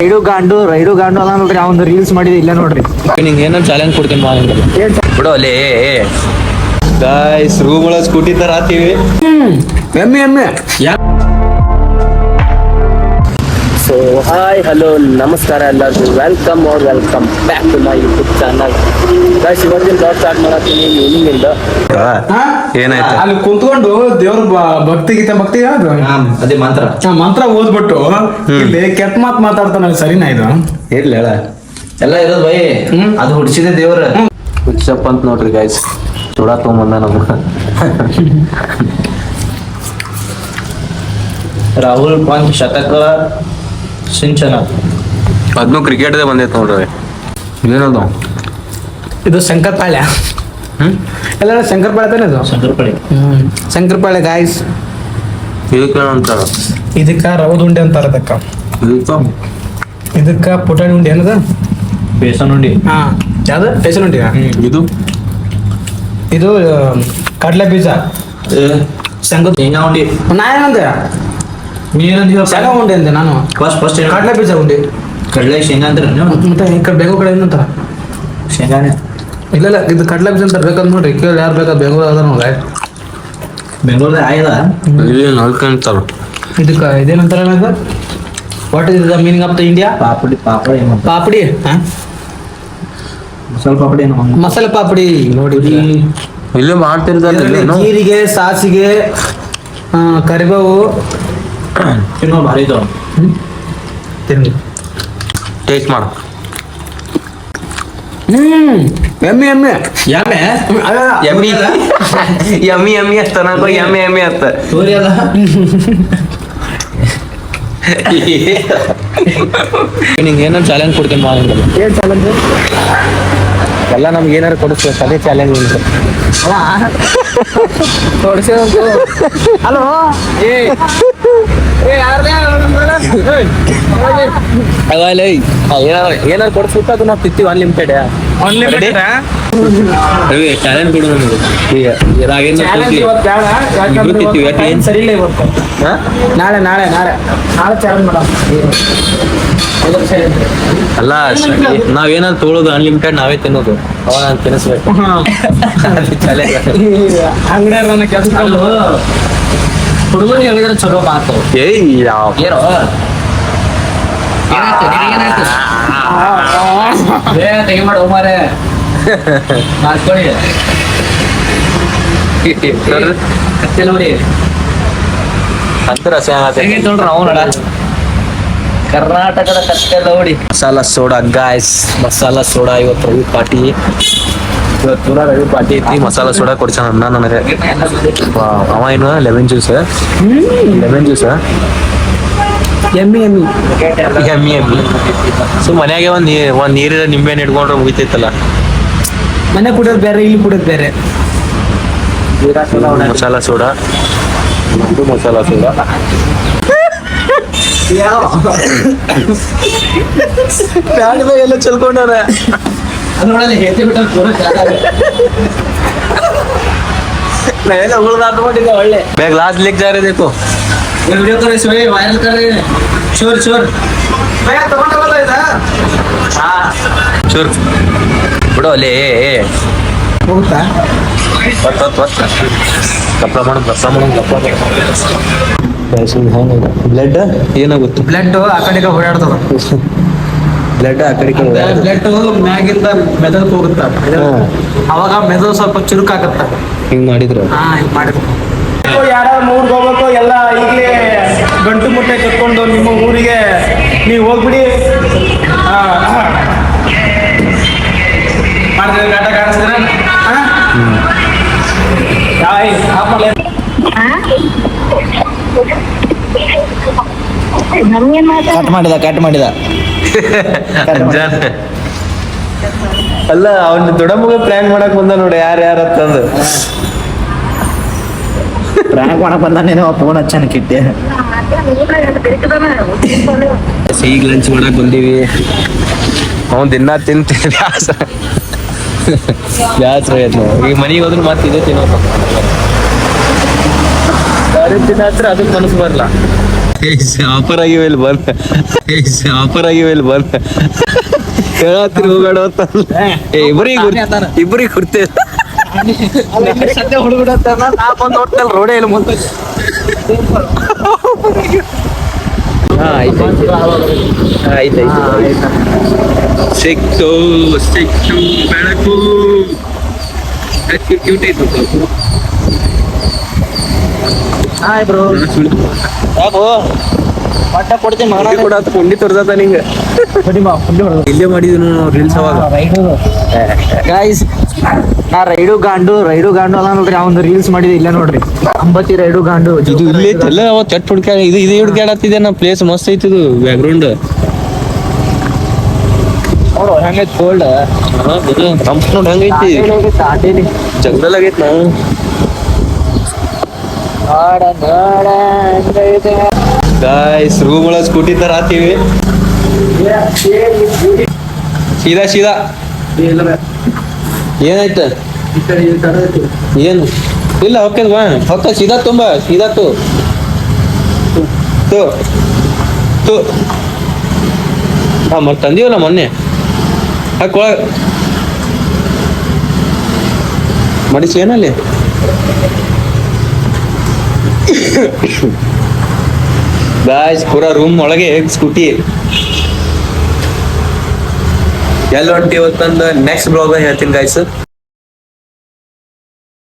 Raid ಗಾಂಡು ಅದ ನೋಡ್ರಿ, ಅವ್ನು ರೀಲ್ಸ್ ಮಾಡಿದ ಇಲ್ಲ ನೋಡ್ರಿ. ನಿಂಗೆ ಏನೋ ಚಾಲೆಂಜ್ ಕೊಡ್ತೀನಿ ಬಿಡು ಅಲ್ಲೇ ಗಾಯ್ಸ್. ರೂಮ್ ಒಳಗೆ ಸ್ಕೂಟಿ ತರ ಹಾಕ್ತೀವಿ. ಎಮ್ಮೆ ಸೊ ಹಾಯ್ ಹಲೋ ನಮಸ್ಕಾರ ಎಲ್ಲರಿಗೂ, welcome back to my YouTube channel. Guys ಇವತ್ತಿನ ಬ್ಲಾಗ್ ಸ್ಟಾರ್ಟ್ ಮಾಡತ್ತೀನಿ ಈವ್ನಿಂಗ್ ಇಂದ. ಏನಾಯ್ತು ಅಲ್ಲಿ ಕುಂತ್ಕೊಂಡು ದೇವ್ರ ಭಕ್ತಿ ಯಾವ್ದು ಅದೇ ಮಂತ್ರ ಓದ್ಬಿಟ್ಟು ಇಲ್ಲಿ ಕೆಟ್ಟ ಮಾತು ಮಾತಾಡ್ತಾನ, ಸರಿನಾ ಇದು? ಇರ್ಲಿ ಹೇಳ ಎಲ್ಲ ಇರೋದು ಬೈ, ಅದು ಹುಡ್ಸಿದೆ ದೇವ್ರ ಹುಡ್ಸಪ್ಪ ಅಂತ ನೋಡ್ರಿ ಗಾಯ್ಸ್. ಚೂಡ ತಗೊಂಬಂದ ನಮ್ಗ ರಾಹುಲ್ ಪಂಚ್ ಶತಕ ಸಿಂಚನ, ಅದನ್ನು ಕ್ರಿಕೆಟ್ ಬಂದೈತೆ ನೋಡ್ರಿ. ಏನದು ಇದು ಶಂಕರಪಾಳ್ಯ. ಎಲ್ಲ ಶಂಕರಪಾಳ್ಯ ತಾನೆ ಇದು? ಶಂಕರಪಾಳ್ಯ ಗಾಯ್ಸ್. ಇದಕ್ಕೆ ಅಂತಾರ, ಇದಕ್ಕ ರವದ ಉಂಡೆ ಅಂತಾರ. ಇದಕ್ಕ ಪುಟಾಣಿ ಉಂಡೆ ಏನದ? ಬೇಸನ್ ಉಂಡಿ. ಹಾ ಯಾವ್ದು ಬೇಸನ್ ಉಂಡಿ? ಇದು ಕಡಲೆ ಬೀಜ, ಶೇಂಗಾ ಉಂಡಿ. ನಾ ಏನಂದೆ? ಶೇಂಗಾ ಉಂಡೆ ಅಂದೆ ನಾನು. ಫಸ್ಟ್ ಕಡಲೆ ಬೀಜ ಉಂಡೆ. ಕಡಲೆ ಶೇಂಗಾ ಅಂತಾರೆ ಮತ್ತೆ ಈ ಕಡೆ ಬೆಂಗಳೂರು ಕಡೆ ಏನಂತಾರ? ಶೇಂಗಾನೆ. ಇಲ್ಲ ಇದು ಕಡಲೆ ಬೀಜ ಅಂತ ಬೇಕಂತ ನೋಡ್ರಿ. ಕೇಳಿ ಯಾರು ಬೇಕಾದ ಬೆಂಗಳೂರು ಅದ ನೋಡ್ರಿ. ಬೆಂಗಳೂರದ ಆಯ್ದ ಇದಕ್ಕ ಇದೇನಂತಾರ? What is the meaning of the India? Papdi. ಮಸಾಲೆ ಪಾಪಡಿ ನೋಡಿ. ಇಲ್ಲಿ ಮಾಡ್ತಿರ್ತಾರೆ. ಜೀರಿಗೆ, ಸಾಸಿಗೆ, ಕರಿಬೇವು ತಿನ್ನೋ ಭಾರಿ ಇದು. ತಿನ್ನಿ, ಟೇಸ್ಟ್ ಮಾಡು. ಎಮ್ಮೆ ಯಮ್ಮಿ ಅತ್ತ ನನಗೂ ಎಮ್ಮೆ ಅತ್ತ ನಿಂಗೆ ಏನೋ ಚಾಲೆಂಜ್ ಕೊಡ್ತೀನಿ. ಏನ್ ಚಾಲೆಂಜ್? ಎಲ್ಲ ನಮ್ಗೆ ಏನಾರು ಕೊಡಿಸ್ಬೇಕು, ಅದೇ ಚಾಲೆಂಜ್ ಉಂಟು. ಹಲೋ ಏನಾರು ಕೊಡಿಸ್ಬಿಟ್ಟು ಅದು ನಾವು ತಿಂತೀವಿ. ಅನ್ಲಿಮಿಟೆಡ್ ಚಾಲೆಂಜ್ ಕೊಡು ನಮಗೆ. ಸರಿ ಇಲ್ಲ ಇವತ್ತು. ನಾಳೆ ಚಾಲೆಂಜ್ ಮಾಡೋ. ಅಲ್ಲ, ನಾವೇನಾದ್ರು ತೊಗೊಳೋದು ಅನ್ಲಿಮಿಟೆಡ್, ನಾವೇ ತಿನ್ನೋದು. ಅವಾಗ ನಾನು ತಿನ್ನಿಸ್ಬೇಕು. ಅಂಗಡಿಯವ್ರನ್ನ ಕೆಲಸ ಹುಡುಗರು ಹೇಳಿದ್ರೆ ಚಲೋ ಮಾತು. ಏನೋ ತೆಗಿ ಮಾಡು ಮಾರೆ ಮಾಡ್ಕೊಳ್ಳಿ. ಕತ್ತೆ ನೋಡಿ ನೋಡ್ರಿ ನಾವು ನೋಡ ಕರ್ನಾಟಕದ ಕತ್ತೆ ನೋಡಿ. Masala soda guys, masala soda. ಇವತ್ತು ರವಿ ಪಾಟಿ ಐತಿ. ಮಸಾಲಾ ಸೋಡಾ ಕೊಡ್ಸ ನನಗೆ. ಅವ ಏನು ಲೆಮನ್ ಜ್ಯೂಸ್ ಎಮ್ಮಿ. ಸೊ ಮನ್ಯಾಗೆ ಒಂದ್ ನೀರಿನ ನಿಂಬೆಹಣ್ಣು ಇಟ್ಕೊಂಡ್ರೆ ಮುಗಿತೈತಲ್ಲ. ಮನೆ ಕುಡಿಯೋದು ಬೇರೆ, ಇಲ್ಲಿ ಕುಡಿಯೋದು ಬೇರೆ. ಮಸಾಲಾ ಸೋಡಾ ಎಲ್ಲ ಚಲ್ಕೊಂಡವ್ರ ಒಳ್ಳೆ ಗ್ಲಾಸ್ ಲಿಕ್ जा रहे देखो. वीडियो कर इसमें वायरल कर रहे हैं. चोर चोर ಬಿಡು ಅಲ್ಲೇ ಹೋಗುತ್ತಾ? ಬ್ಲಡ್ ಏನಾಗುತ್ತೆ? ಬ್ಲಡ್ ಆ ಕಡೆ ಓಡಾಡ್ತದ. ಬ್ಲಡ್ ಆ ಕಡೆ ಬ್ಲಡ್ ಮ್ಯಾಗಿಂದ ಮೆದಳ್ಕ್ ಹೋಗುತ್ತ. ಅವಾಗ ಮೆದುಳು ಸ್ವಲ್ಪ ಚುರುಕಾಗತ್ತ. ಹಿಂಗ್ ಮಾಡಿದ್ರು. ಹಿಂಗ್ ಮಾಡಿದ್ರು. ಯಾರು ಊರಿಗೆ ಹೋಗ್ಬೇಕು ಎಲ್ಲ ಈಗಲೇ ಗಂಟು ಮುಟ್ಟೆ ಕಟ್ಕೊಂಡು ನಿಮ್ಮ ಊರಿಗೆ ನೀವು ಹೋಗ್ಬಿಡಿ. ಮಾಡ್ತೀವಿ ಗಾಟ ಕಾಣಿಸ್ತೀರ. ಕಟ್ ಮಾಡಿದ ಅಲ್ಲ, ಅವ್ನ ದೊಡ್ಡಮ್ಮಗ ಪ್ಲಾನ್ ಮಾಡಕ್ ಬಂದ ನೋಡಿ. ಯಾರಂತಂದು ಪ್ರ್ಯಾಂಕ್ ಮಾಡಕ್ ಬಂದಾನೇನೋ. ಫೋನ್ ಹಚ್ಚನಕ್ಕಿಟ್ಟೆ. ಈಗ ಲಂಚ್ ಮಾಡಕ್ ಬಂದೀವಿ. ಅವ್ನು ದಿನ ತಿಂತೀನಿ ಬ್ಯಾಸ್ರ ಆಯ್ತು. ಈಗ ಮನೆಗೆ ಹೋದ್ರೆ ಮತ್ತೆ ಇದೇ ತಿನ್ನೋದು. ತಿನ್ನ ಹತ್ರ ಅದಕ್ಕೆ ಮನಸ್ಸು ಬರಲ್ಲ. ಆಫರ್ ಆಗಿವೆ ಇಲ್ಲಿ ಬಂದ ಆಫರ್ ಆಗಿವೆ ಇಲ್ಲಿ ಬಂದ ಹೇಳತ್ರಿ ಹೋಗ್ಬೇಡ ಅಂತ ಇಬ್ಬರಿಗೆ ಕುರ್ತೇವೆ ಸದ್ಯ ಹುಡುಗಡತ್ತಾನ ನಾ ಬಂದು ನೋಡ್ತಲ್ಲ ರೋಡೇ ಇಲ್ಲ ಮುಂದೆ ಆಯ್ತು ಸಿಕ್ತು ಬೆಳಕು ಕ್ಯೂಟ್ ಐತು ಹಾಯ್ ಬ್ರೋ ಯಾಕೋ ಪಟ್ಟ ಕೊಡ್ತೀನಿ ಮಗನ ಕೂಡ ಪುಂಡಿ ತೋರ್ಸತ್ತ ನಿಂಗೆ ಇಲ್ಲೇ ಮಾಡಿದ್ನು ರೀಲ್ಸ್ ಅವಾಗ ಗಾಯ್ಸ್ ನಾ ರೈಡು ಗಾಂಡು ಅದ ನೋಡ್ರಿ ಅವ್ನು ರೀಲ್ಸ್ ಮಾಡಿದ ಇಲ್ಲ ನೋಡ್ರಿ ಅಂಬತ್ತಿ ರೈಡು ಗಾಂಡು ಇದು ಇಲ್ಲಿ ಐತಲ್ಲ ಅವ ಚಟ್ ಹುಡ್ಕ್ಯಾಡ ಇದು ಹುಡ್ಕ್ಯಾಡತ್ತಿದೆ ನಾ ಪ್ಲೇಸ್ ಮಸ್ತ್ ಐತಿ ಇದು ಬ್ಯಾಕ್ಗ್ರೌಂಡ್ ನೋಡು ಹೆಂಗೈತಿ ಕೋಲ್ಡ್ ತಂಪ್ ನೋಡಿ ಹೆಂಗೈತಿ ದಾಂಡೇಲಿ ಜಂಗಲ್ ಆಗೈತಿ ನಾವು ನೋಡ ಹಂಗೈತೆ ಗಾಯ್ಸ್ ರೂಮ್ ಒಳಗೆ ಸ್ಕೂಟಿ ತರ ಹಾಕ್ತೀವಿ ಸೀದಾ ಏನಾಯ್ತು ಏನು ಇಲ್ಲ ಹೊಕ್ಕದ ಬಾ ಹೊಕ್ಕ ಸೀದಾ ತುಂಬ ಸೀದಾ ತು ಹಾ ಮತ್ತೆ ತಂದೀವಲ್ಲ ಮೊನ್ನೆ ಹಾಕೊಳ ಮಾಡಿಸಿ ಏನಲ್ಲಿ ಗಾಯ್ಸ್ ಪೂರಾ ರೂಮ್ ಒಳಗೆ ಸ್ಕೂಟಿ ಎಲ್ಲಿ ಹೊಂಟಿ ಇವತ್ತಂದು ನೆಕ್ಸ್ಟ್ ಬ್ಲಾಗ್ ಹೇಳ್ತೀನಿ ಗಾಯ್ಸ್